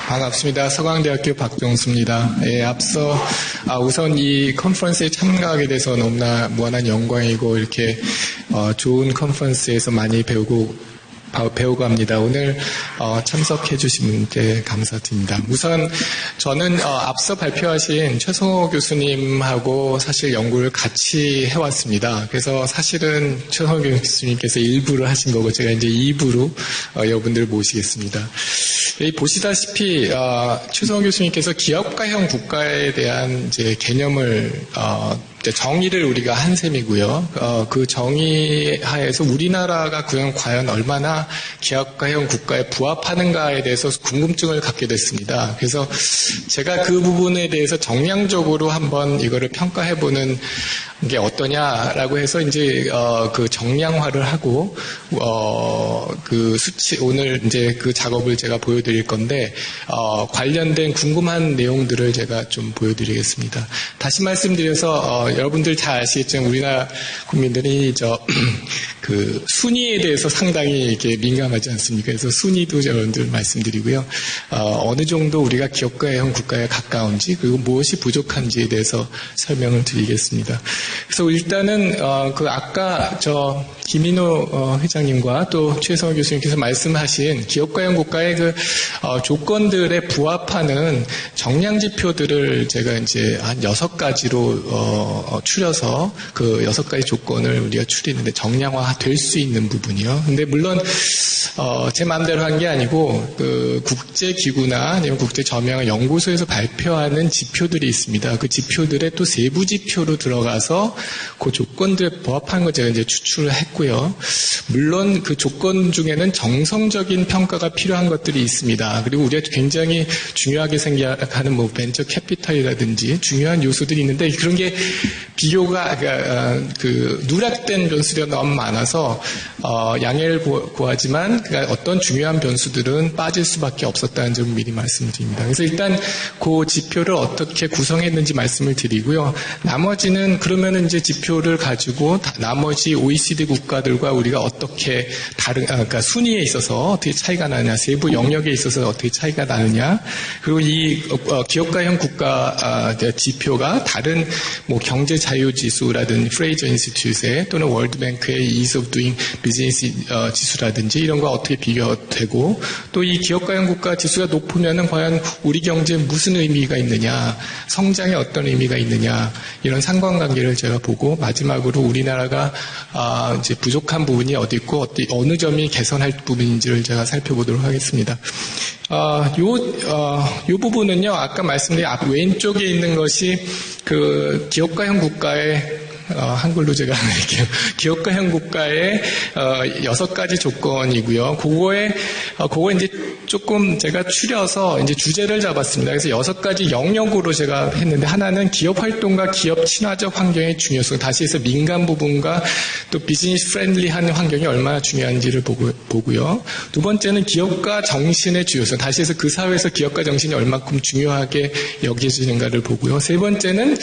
반갑습니다. 서강대학교 박종수입니다. 예, 앞서 우선 이 컨퍼런스에 참가하게 돼서 너무나 무한한 영광이고 이렇게 좋은 컨퍼런스에서 많이 배우고 합니다. 오늘 참석해 주신 분께 감사드립니다. 우선 저는 앞서 발표하신 최성호 교수님하고 사실 연구를 같이 해왔습니다. 그래서 사실은 최성호 교수님께서 1부를 하신 거고 제가 이제 2부로 여러분들을 모시겠습니다. 보시다시피 최성호 교수님께서 기업가형 국가에 대한 이제 개념을 정의를 우리가 한 셈이고요. 그 정의 하에서 우리나라가 과연 얼마나 기업가형 국가에 부합하는가에 대해서 궁금증을 갖게 됐습니다. 그래서 제가 그 부분에 대해서 정량적으로 한번 이거를 평가해보는 게 어떠냐라고 해서 이제 그 정량화를 하고 그 수치 오늘 이제 그 작업을 제가 보여드릴 건데 관련된 궁금한 내용들을 제가 좀 보여드리겠습니다. 다시 말씀드려서 여러분들 잘 아시겠지만 우리나라 국민들이 그 순위에 대해서 상당히 이렇게 민감하지 않습니까? 그래서 순위도 여러분들 말씀드리고요. 어느 정도 우리가 기업가형 국가에 가까운지 그리고 무엇이 부족한지에 대해서 설명을 드리겠습니다. 그래서 일단은 그 아까 김인호 회장님과 또 최성호 교수님께서 말씀하신 기업가형 국가의 그 조건들에 부합하는 정량 지표들을 제가 이제 한 6가지로 추려서 그 6가지 조건을 우리가 추리는데 정량화 될 수 있는 부분이요. 근데 물론 제 마음대로 한 게 아니고 그 국제기구나 아니면 국제저명 연구소에서 발표하는 지표들이 있습니다. 그 지표들의 또 세부 지표로 들어가서 그 조건들에 부합한 거 제가 이제 추출을 했고요. 물론 그 조건 중에는 정성적인 평가가 필요한 것들이 있습니다. 그리고 우리가 굉장히 중요하게 생각하는 뭐 벤처 캐피탈이라든지 중요한 요소들이 있는데 그런 게 비교가 그 누락된 변수가 너무 많아서 양해를 구하지만 어떤 중요한 변수들은 빠질 수밖에 없었다는 점을 미리 말씀드립니다. 그래서 일단 그 지표를 어떻게 구성했는지 말씀을 드리고요. 나머지는 그러면은 이제 지표를 가지고 나머지 OECD 국가들과 우리가 어떻게 그러니까 순위에 있어서 어떻게 차이가 나느냐, 세부 영역에 있어서 어떻게 차이가 나느냐, 그리고 이 기업가형 국가 지표가 다른 뭐 경제 자유 지수라든지 프레이저 인스티튜트의 또는 월드뱅크의 Ease of Doing Business 지수라든지 이런 거 어떻게 비교되고 또 이 기업가형 국가 지수가 높으면은 과연 우리 경제에 무슨 의미가 있느냐, 성장에 어떤 의미가 있느냐 이런 상관관계를 제가 보고 마지막으로 우리나라가 이제 부족한 부분이 어디 있고 어느 점이 개선할 부분인지를 제가 살펴보도록 하겠습니다. 요 부분은요, 아까 말씀드린 앞 왼쪽에 있는 것이 그 기업가형 국가의 한글로 제가 할게요. 기업가형 국가의 6가지 조건이고요. 그거 이제 조금 제가 추려서 이제 주제를 잡았습니다. 그래서 6가지 영역으로 제가 했는데 하나는 기업 활동과 기업 친화적 환경의 중요성, 다시 해서 민간 부분과 또 비즈니스 프렌들리한 환경이 얼마나 중요한지를 보고요. 두 번째는 기업가 정신의 중요성, 다시 해서 그 사회에서 기업가 정신이 얼마큼 중요하게 여겨지는가를 보고요. 세 번째는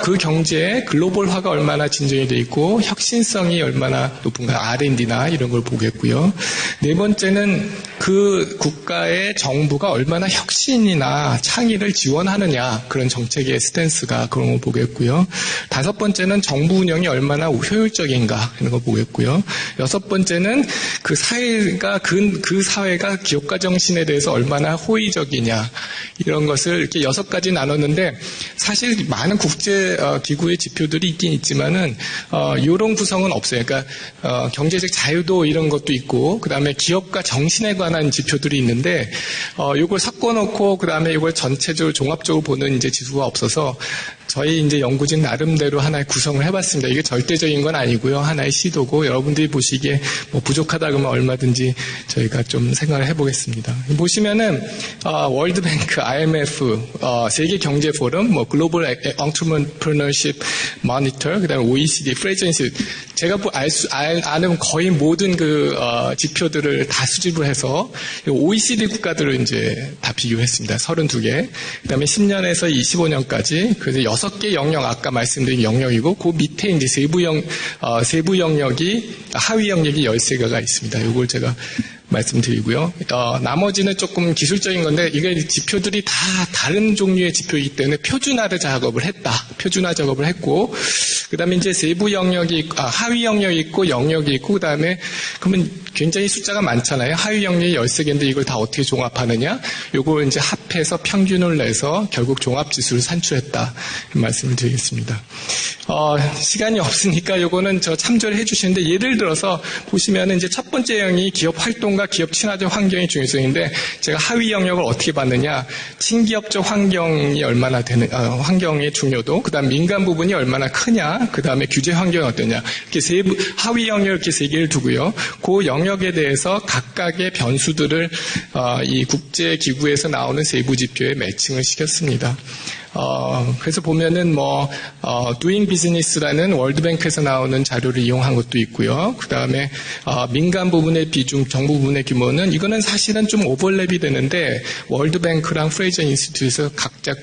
그 경제에 글로벌화가 얼마나 진전이 되어 있고 혁신성이 얼마나 높은가, R&D나 이런 걸 보겠고요. 네 번째는 그 국가의 정부가 얼마나 혁신이나 창의를 지원하느냐, 그런 정책의 스탠스가 그런 걸 보겠고요. 다섯 번째는 정부 운영이 얼마나 효율적인가 이런 거 보겠고요. 여섯 번째는 그 사회가 그 사회가 기업가 정신에 대해서 얼마나 호의적이냐 이런 것을 이렇게 6가지 나눴는데 사실 많은 국제 기구의 지표들이 있긴 있지만은 이런 구성은 없어요. 그러니까 경제적 자유도 이런 것도 있고 그다음에 기업가 정신에 관한 지표들이 있는데 이걸 섞어놓고 그다음에 이걸 전체적으로 종합적으로 보는 이제 지수가 없어서 저희 이제 연구진 나름대로 하나의 구성을 해봤습니다. 이게 절대적인 건 아니고요. 하나의 시도고 여러분들이 보시기에 뭐 부족하다 그러면 얼마든지 저희가 좀 생각을 해보겠습니다. 보시면은 월드뱅크, IMF, 세계 경제 포럼, 뭐 글로벌 엔터프레너십 모니터, 그다음에 OECD, 프레이저 인스티튜트 제가 아는 거의 모든 그 지표들을 다 수집을 해서 OECD 국가들을 이제 다 비교했습니다. 32개. 그다음에 10년에서 25년까지 그래서 6개 영역 아까 말씀드린 영역이고 그 밑에 이제 세부 영역이 하위 영역이 13개가 있습니다. 이걸 제가 말씀드리고요. 나머지는 조금 기술적인 건데 이게 지표들이 다 다른 종류의 지표이기 때문에 표준화 작업을 했고 그다음에 이제 세부 영역이 하위 영역이 있고 영역이 있고 그다음에 그러면 굉장히 숫자가 많잖아요. 하위 영역이 13개인데 이걸 다 어떻게 종합하느냐? 요걸 이제 합해서 평균을 내서 결국 종합 지수를 산출했다. 말씀을 드리겠습니다. 시간이 없으니까 요거는 저 참조를 해주시는데 예를 들어서 보시면은 이제 첫 번째 영역이 기업 활동과 기업 친화적 환경의 중요성인데 제가 하위 영역을 어떻게 봤느냐? 친기업적 환경이 얼마나 되는 환경의 중요도, 그다음 민간 부분이 얼마나 크냐, 그다음에 규제 환경이 어떠냐. 이렇게 세부 하위 영역 이렇게 세 개를 두고요. 그 영역에 대해서 각각의 변수들을 이 국제 기구에서 나오는 세부 지표에 매칭을 시켰습니다. 그래서 보면은 doing business라는 월드뱅크에서 나오는 자료를 이용한 것도 있고요. 그 다음에, 민간 부분의 비중, 정부 부분의 규모는 이거는 사실은 좀 오버랩이 되는데, 월드뱅크랑 프레이저 인스티튜트에서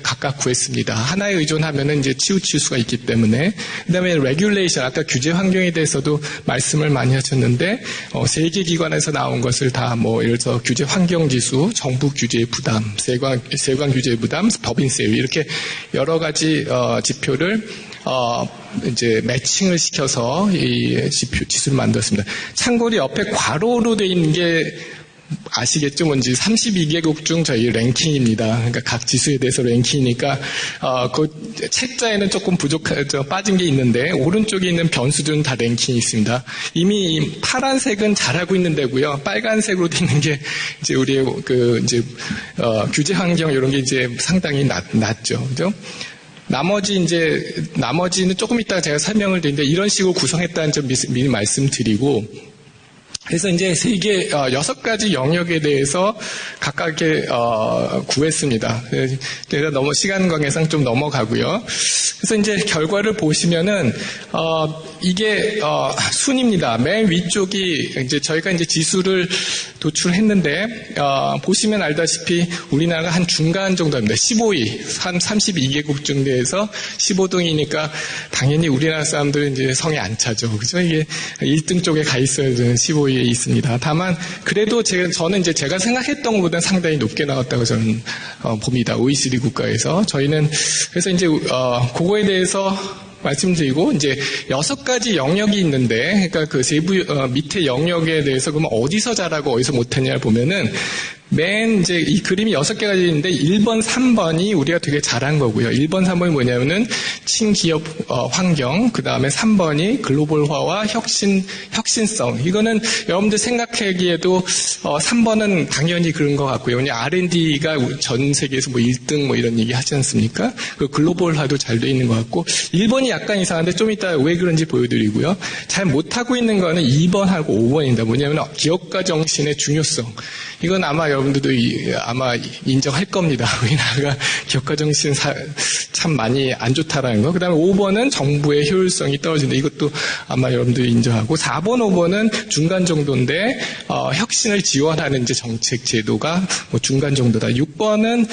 각각 구했습니다. 하나에 의존하면은 이제 치우칠 수가 있기 때문에. 그 다음에 레귤레이션, 아까 규제 환경에 대해서도 말씀을 많이 하셨는데, 세계 기관에서 나온 것을 다 예를 들어서 규제 환경 지수, 정부 규제의 부담, 세관 규제의 부담, 법인세, 이렇게 여러 가지 지표를 이제 매칭을 시켜서 이 지수를 만들었습니다. 참고로 옆에 괄호로 되어 있는 게 아시겠죠? 뭔지 32개국 중 저희 랭킹입니다. 그러니까 각 지수에 대해서 랭킹이니까 그 책자에는 조금 빠진 게 있는데 오른쪽에 있는 변수들은 다 랭킹이 있습니다. 이미 파란색은 잘하고 있는 데고요. 빨간색으로 되어 있는 게 이제 우리의 규제 환경 이런 게 이제 상당히 낮죠. 그죠? 나머지는 조금 이따가 제가 설명을 드리는데 이런 식으로 구성했다는 점 미리 말씀드리고 그래서 이제 6가지 영역에 대해서 각각의 구했습니다. 그래서 시간 관계상 좀 넘어가고요. 그래서 이제 결과를 보시면은 이게 순입니다. 맨 위쪽이 이제 저희가 이제 지수를 도출했는데 보시면 알다시피 우리나라가 한 중간 정도입니다. 15위, 한 32개국 중에서 15등이니까 당연히 우리나라 사람들은 이제 성에 안 차죠. 그죠? 이게 1등 쪽에 가 있어야 되는 15위. 있습니다. 다만 그래도 저는 이제 제가 생각했던 것보다 상당히 높게 나왔다고 저는 봅니다. OECD 국가에서 저희는 그래서 이제 그거에 대해서 말씀드리고 이제 6가지 영역이 있는데 그러니까 그 세부 밑에 영역에 대해서 그러면 어디서 잘하고 어디서 못했냐를 보면은 맨 이제 이 그림이 6개가 있는데 1번, 3번이 우리가 되게 잘한 거고요. 1번, 3번이 뭐냐면은 친기업 환경, 그 다음에 3번이 글로벌화와 혁신성. 이거는 여러분들 생각하기에도 3번은 당연히 그런 것 같고요. 왜냐면 R&D가 전 세계에서 1등 이런 얘기 하지 않습니까? 그 글로벌화도 잘 돼 있는 것 같고 1번이 약간 이상한데 좀 이따 왜 그런지 보여드리고요. 잘 못하고 있는 거는 2번하고 5번입니다. 뭐냐면 기업가 정신의 중요성. 이건 아마 여러분들도 아마 인정할 겁니다. 우리나라가 기업가 정신 참 많이 안 좋다라는 거. 그 다음에 5번은 정부의 효율성이 떨어진다. 이것도 아마 여러분들이 인정하고 4번, 5번은 중간 정도인데 혁신을 지원하는 이제 정책 제도가 중간 정도다. 6번은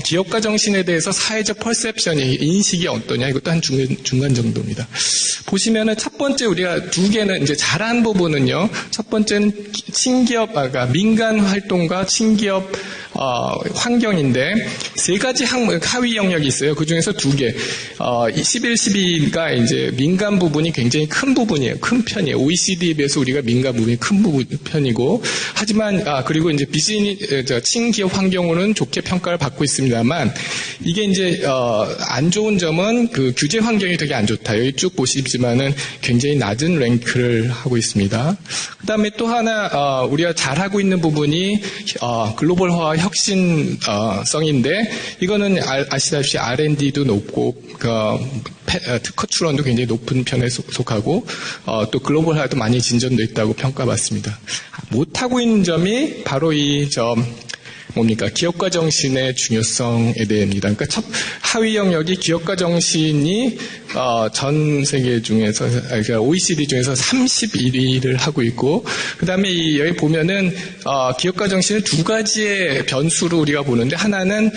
기업가 정신에 대해서 사회적 퍼셉션이 인식이 어떠냐. 이것도 한 중간 정도입니다. 보시면은 첫 번째 우리가 두 개는 이제 잘한 부분은요. 첫 번째는 친기업, 그러니까 민간 활동과 친기업 환경인데 3가지 하위 영역이 있어요. 그 중에서 2개. 11, 12가 이제 민간 부분이 굉장히 큰 부분이에요. 큰 편이에요. OECD에 비해서 우리가 민간 부분이 큰 편이고 하지만 그리고 이제 친기업 환경으로는 좋게 평가를 받고 있습니다만 이게 이제 안 좋은 점은 그 규제 환경이 되게 안 좋다. 여기 쭉 보시지만은 굉장히 낮은 랭크를 하고 있습니다. 그다음에 또 하나 우리가 잘하고 있는 부분이 글로벌화 혁신성인데 이거는 아시다시피 R&D도 높고 특허 출원도 굉장히 높은 편에 속하고 또 글로벌화도 많이 진전돼 있다고 평가받습니다. 못하고 있는 점이 바로 기업가 정신의 중요성에 대해입니다. 그러니까 하위 영역이 기업가 정신이 전 세계 중에서, 그러니까 OECD 중에서 31위를 하고 있고, 그 다음에 여기 보면은, 기업가 정신을 2가지의 변수로 우리가 보는데, 하나는,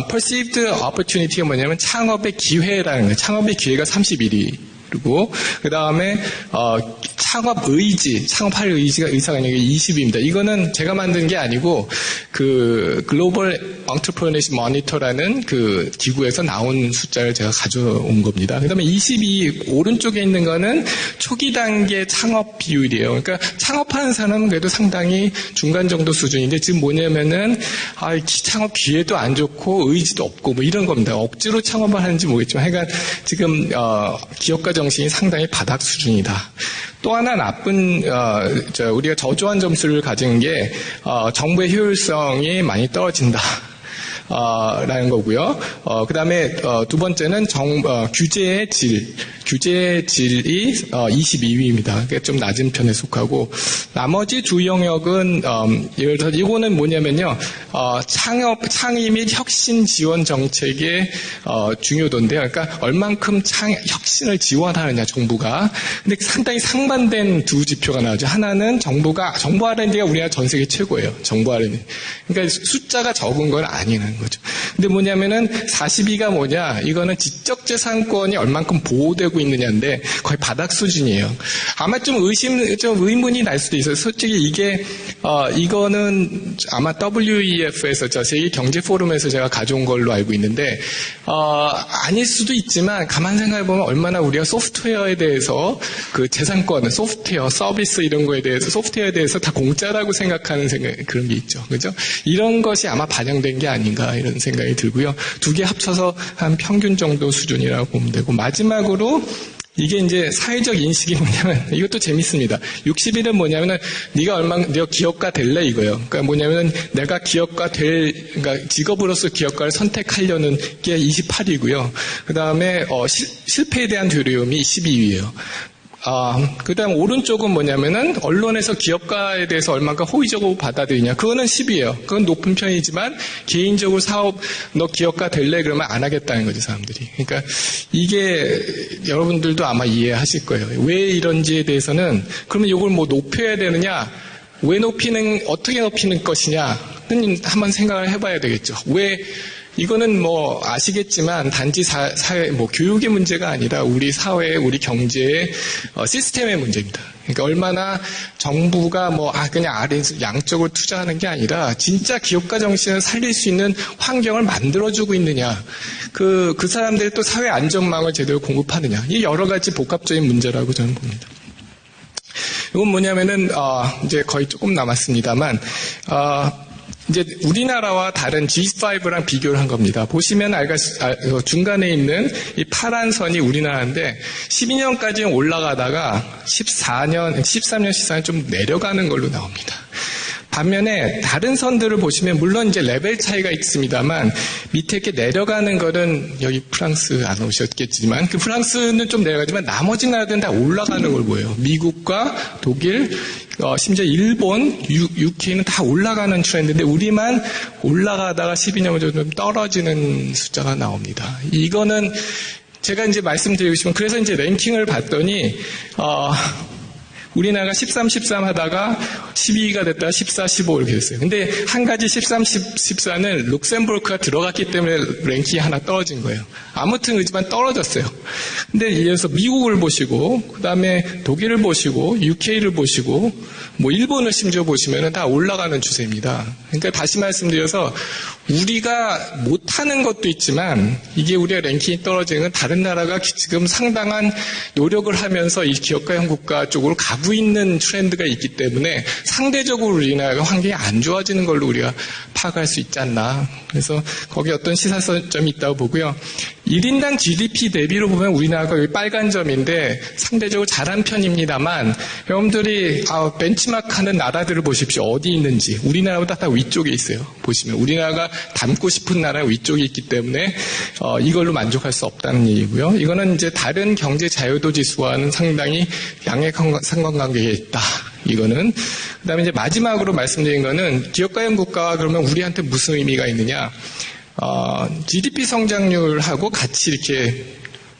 perceived opportunity가 뭐냐면 창업의 기회라는 거예요. 창업의 기회가 31위. 그리고 그 다음에 창업할 의사가 있는 게 20입니다. 이거는 제가 만든 게 아니고 그 글로벌 엔터프레너십 모니터라는 그 기구에서 나온 숫자를 제가 가져온 겁니다. 그 다음에 22 오른쪽에 있는 거는 초기 단계 창업 비율이에요. 그러니까 창업하는 사람은 그래도 상당히 중간 정도 수준인데 지금 뭐냐면은 창업 기회도 안 좋고 의지도 없고 뭐 이런 겁니다. 억지로 창업을 하는지 모르겠지만 하여간 지금 기업가 정신이 상당히 바닥 수준이다. 또 하나 나쁜 우리가 저조한 점수를 가진 게 정부의 효율성이 많이 떨어진다. 라는 거고요. 그 다음에 두 번째는 규제의 질이 22위입니다. 그러니까 좀 낮은 편에 속하고 나머지 두 영역은 예를 들어 이거는 뭐냐면요. 창의 및 혁신 지원 정책의 중요도인데요. 그러니까 얼만큼 혁신을 지원하느냐 정부가. 근데 상당히 상반된 두 지표가 나오죠. 하나는 정부 R&D가 우리나라 전 세계 최고예요. 정부 R&D. 그러니까 숫자가 적은 건 아니라는 거죠. 근데 뭐냐면은 42가 뭐냐? 이거는 지적재산권이 얼만큼 보호되고 있느냐인데 거의 바닥 수준이에요. 아마 좀 의문이 날 수도 있어요. 솔직히 이거는 아마 WEF에서 세계 경제 포럼에서 제가 가져온 걸로 알고 있는데 아닐 수도 있지만 가만 생각해 보면 얼마나 우리가 소프트웨어에 대해서 그 재산권, 소프트웨어, 서비스 이런 거에 대해서 소프트웨어에 대해서 다 공짜라고 생각하는 그런 게 있죠. 그죠? 이런 것이 아마 반영된 게 아닌가 이런 생각이 들고요. 두 개 합쳐서 한 평균 정도 수준이라고 보면 되고 마지막으로 이게 이제 사회적 인식이 뭐냐면 이것도 재밌습니다. 60일은 뭐냐면은 네가 기업가 될래 이거예요. 그러니까 뭐냐면은 내가 그러니까 직업으로서 기업가를 선택하려는 게 28이고요. 그다음에 실패에 대한 두려움이 12위예요. 그 다음 오른쪽은 뭐냐면은 언론에서 기업가에 대해서 얼마나 호의적으로 받아들이냐. 그거는 10이에요. 그건 높은 편이지만 개인적으로 너 기업가 될래? 그러면 안 하겠다는 거죠, 사람들이. 그러니까 이게 여러분들도 아마 이해하실 거예요. 왜 이런지에 대해서는 그러면 이걸 뭐 높여야 되느냐? 어떻게 높이는 것이냐는 한번 생각을 해봐야 되겠죠. 이거는 뭐 아시겠지만 단지 사회 교육의 문제가 아니라 우리 사회, 우리 경제의 시스템의 문제입니다. 그러니까 얼마나 정부가 그냥 양적으로 투자하는 게 아니라 진짜 기업가 정신을 살릴 수 있는 환경을 만들어주고 있느냐. 그 사람들이 또 사회 안전망을 제대로 공급하느냐. 이 여러 가지 복합적인 문제라고 저는 봅니다. 이건 뭐냐면은 이제 거의 조금 남았습니다만 이제 우리나라와 다른 G5랑 비교를 한 겁니다. 보시면 중간에 있는 이 파란 선이 우리나라인데 12년까지는 올라가다가 13년, 14년 좀 내려가는 걸로 나옵니다. 반면에 다른 선들을 보시면 물론 이제 레벨 차이가 있습니다만 밑에 이렇게 내려가는 거는 여기 프랑스 안 오셨겠지만 그 프랑스는 좀 내려가지만 나머지 나라들은 다 올라가는 걸 보여요. 미국과 독일, 심지어 일본, UK는 다 올라가는 트렌드인데 우리만 올라가다가 12년 정도 떨어지는 숫자가 나옵니다. 이거는 제가 이제 말씀드리고 싶은 그래서 이제 랭킹을 봤더니 우리나라가 13 하다가 12위가 됐다가 14, 15 이렇게 됐어요. 근데 한 가지 13, 14는 룩셈부르크가 들어갔기 때문에 랭킹이 하나 떨어진 거예요. 아무튼 그렇지만 떨어졌어요. 근데 이어서 미국을 보시고 그다음에 독일을 보시고 UK를 보시고 일본을 심지어 보시면은 다 올라가는 추세입니다. 그러니까 다시 말씀드려서 우리가 못하는 것도 있지만 이게 우리가 랭킹이 떨어지는 건 다른 나라가 지금 상당한 노력을 하면서 이 기업가형 국가 쪽으로 가고 있는 트렌드가 있기 때문에 상대적으로 우리나라가 환경이 안 좋아지는 걸로 우리가 파악할 수 있지 않나. 그래서 거기 어떤 시사점이 있다고 보고요. 1인당 GDP 대비로 보면 우리나라가 여기 빨간 점인데 상대적으로 잘한 편입니다만 여러분들이 벤치마크하는 나라들을 보십시오. 어디 있는지. 우리나라보다 다 위쪽에 있어요. 보시면 우리나라가 닮고 싶은 나라 위쪽에 있기 때문에 이걸로 만족할 수 없다는 얘기고요. 이거는 이제 다른 경제 자유도 지수와는 상당히 양의 상관관계가 있다. 이거는 그다음에 이제 마지막으로 말씀드린 거는 기업가형 국가가 그러면 우리한테 무슨 의미가 있느냐? GDP 성장률하고 같이 이렇게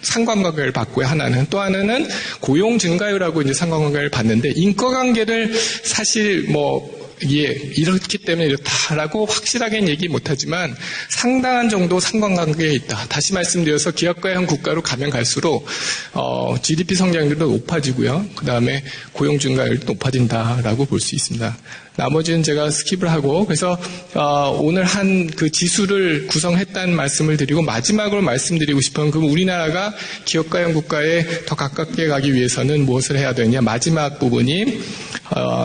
상관관계를 봤고요. 하나는 또 하나는 고용 증가율하고 이제 상관관계를 봤는데 인과관계를 사실 이렇기 때문에 이렇다라고 확실하게는 얘기 못하지만 상당한 정도 상관관계에 있다. 다시 말씀드려서 기업가형 국가로 가면 갈수록 GDP 성장률도 높아지고요. 그 다음에 고용 증가율도 높아진다라고 볼 수 있습니다. 나머지는 제가 스킵을 하고 그래서 오늘 한 그 지수를 구성했다는 말씀을 드리고 마지막으로 말씀드리고 싶은 그럼 우리나라가 기업가형 국가에 더 가깝게 가기 위해서는 무엇을 해야 되느냐. 마지막 부분이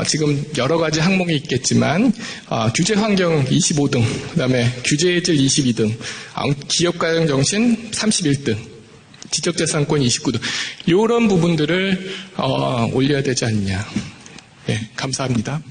지금 여러 가지 항목이 있겠지만 규제 환경 25등, 그다음에 규제의 질 22등, 기업가형 정신 31등, 지적재산권 29등 이런 부분들을 올려야 되지 않느냐. 네, 감사합니다.